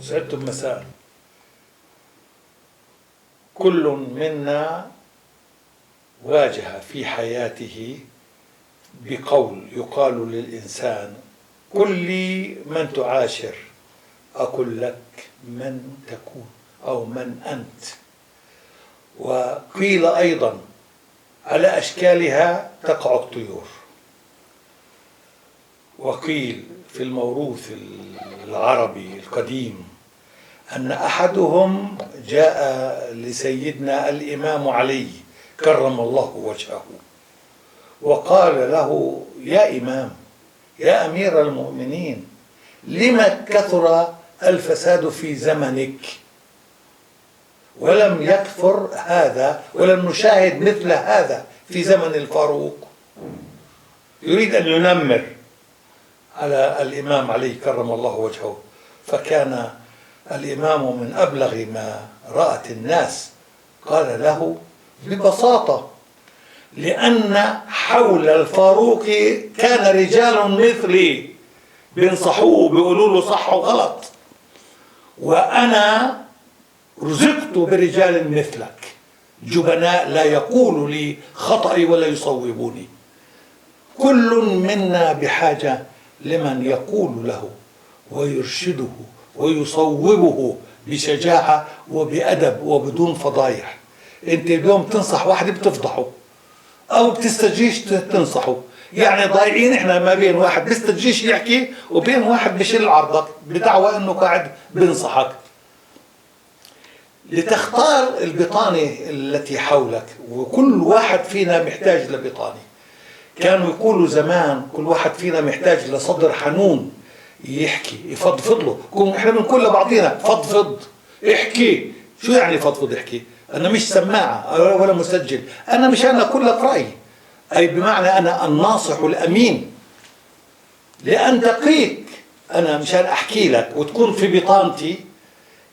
سعدتم مساء. كل منا واجه في حياته بقول يقال للإنسان: قل لي من تعاشر أقول لك من تكون أو من أنت. وقيل أيضا: على أشكالها تقع الطيور. وقيل في الموروث العربي القديم أن أحدهم جاء لسيدنا الإمام علي كرم الله وجهه وقال له: يا إمام، يا أمير المؤمنين، لما كثر الفساد في زمنك ولم يكثر هذا ولم نشاهد مثل هذا في زمن الفاروق؟ يريد أن ينمر على الإمام علي كرم الله وجهه. فكان الإمام من أبلغ ما رأت الناس قال له ببساطة: لأن حول الفاروق كان رجال مثلي بينصحوه بيقولوا له صح وغلط، وأنا رزقت برجال مثلك جبناء لا يقول لي خطأي ولا يصوبوني. كل منا بحاجة لمن يقول له ويرشده ويصوبه بشجاعة وبأدب وبدون فضايح. انت اليوم تنصح واحد بتفضحه او بتستجيش تنصحه، يعني ضايعين احنا ما بين واحد بيستجيش يحكي وبين واحد بشيل عرضك بدعوى انه قاعد بينصحك. لتختار البطانة التي حولك، وكل واحد فينا محتاج لبطانة. كانوا يقولوا زمان كل واحد فينا محتاج لصدر حنون يحكي يفضفض له. احنا بنقول لبعضينا فضفض احكي. شو يعني فضفض احكي؟ انا مش سماعة ولا مسجل، انا مشان اقول لك رأيي، اي بمعنى انا الناصح الامين لأنتقيك. انا مشان احكي لك وتكون في بطانتي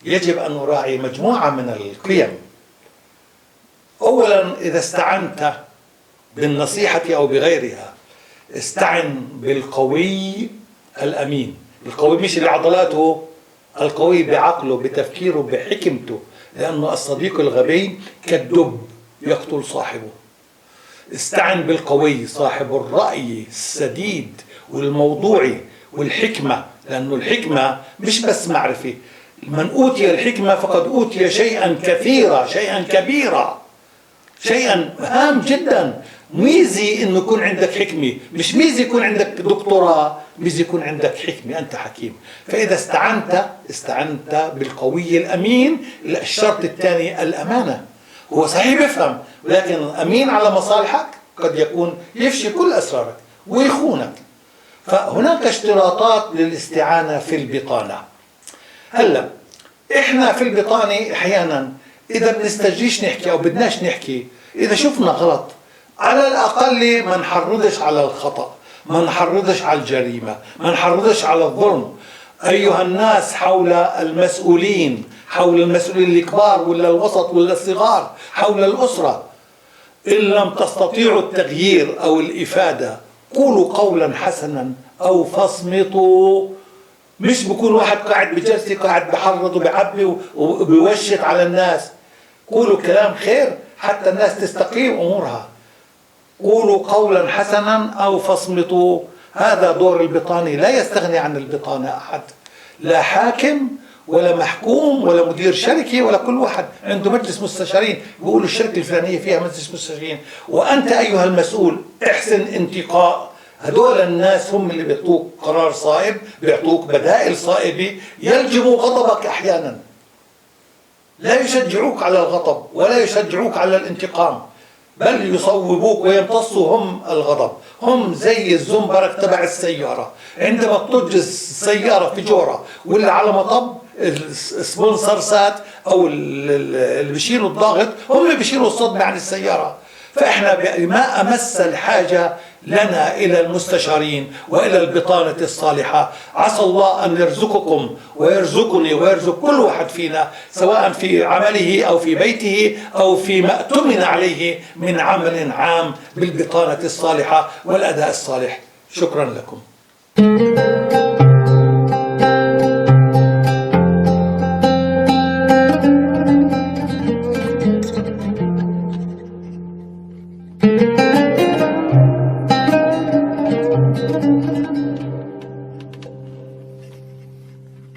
يجب ان نراعي مجموعة من القيم. اولا، اذا استعنت بالنصيحة او بغيرها استعن بالقوي الأمين. القوي مش اللي عضلاته، القوي بعقله بتفكيره بحكمته، لأنه الصديق الغبي كالدب يقتل صاحبه. استعن بالقوي صاحب الرأي السديد والموضوعي والحكمة، لأنه الحكمة مش بس معرفة. من أوتي الحكمة فقد أوتي شيئا كثيرا، شيئا كبيرا، شيئا هام جدا. ميزي انه يكون عندك حكمة، مش ميزي يكون عندك دكتوراه، ميزي يكون عندك حكمة، انت حكيم. فاذا استعنت بالقوي الامين. الشرط الثاني الامانة. هو صحيح بيفهم، ولكن امين على مصالحك قد يكون يفشي كل اسرارك ويخونك. فهناك اشتراطات للاستعانة في البطانة. هلا احنا في البطانة احيانا اذا بنستجيش نحكي او بدناش نحكي، اذا شفنا غلط على الأقل ما نحرضش على الخطأ، ما نحرضش على الجريمة، ما نحرضش على الظلم. أيها الناس حول المسؤولين، حول المسؤولين الكبار ولا الوسط ولا الصغار، حول الأسرة، إن لم تستطيعوا التغيير أو الإفادة قولوا قولا حسنا أو فاصمتوا. مش بكون واحد قاعد بجلسة قاعد بحرض وبعبي وبيوشت على الناس. قولوا كلام خير حتى الناس تستقيم أمورها. قولوا قولا حسنا أو فاصمتوا. هذا دور البطانة، لا يستغني عن البطانة أحد، لا حاكم ولا محكوم ولا مدير شركة ولا كل واحد عنده مجلس مستشارين بيقولوا الشركة الفلانية فيها مجلس مستشارين. وأنت أيها المسؤول احسن انتقاء. هدول الناس هم اللي بيعطوك قرار صائب، بيعطوك بدائل صائبة، يلجموا غضبك أحيانا، لا يشجعوك على الغضب ولا يشجعوك على الانتقام، بل يصوبوك ويمتصوا هم الغضب. هم زي الزنبرك تبع السيارة، عندما تطج السيارة في جورة ولا على مطب السبونسرسات أو اللي بيشيلوا الضغط هم اللي بيشيلوا الصدمة عن السيارة. فإحنا ما أمس الحاجة لنا إلى المستشارين وإلى البطانة الصالحة. عسى الله أن يرزقكم ويرزقني ويرزق كل واحد فينا سواء في عمله أو في بيته أو فيما اؤتمن عليه من عمل عام بالبطانة الصالحة والأداء الصالح. شكرا لكم. عليكم.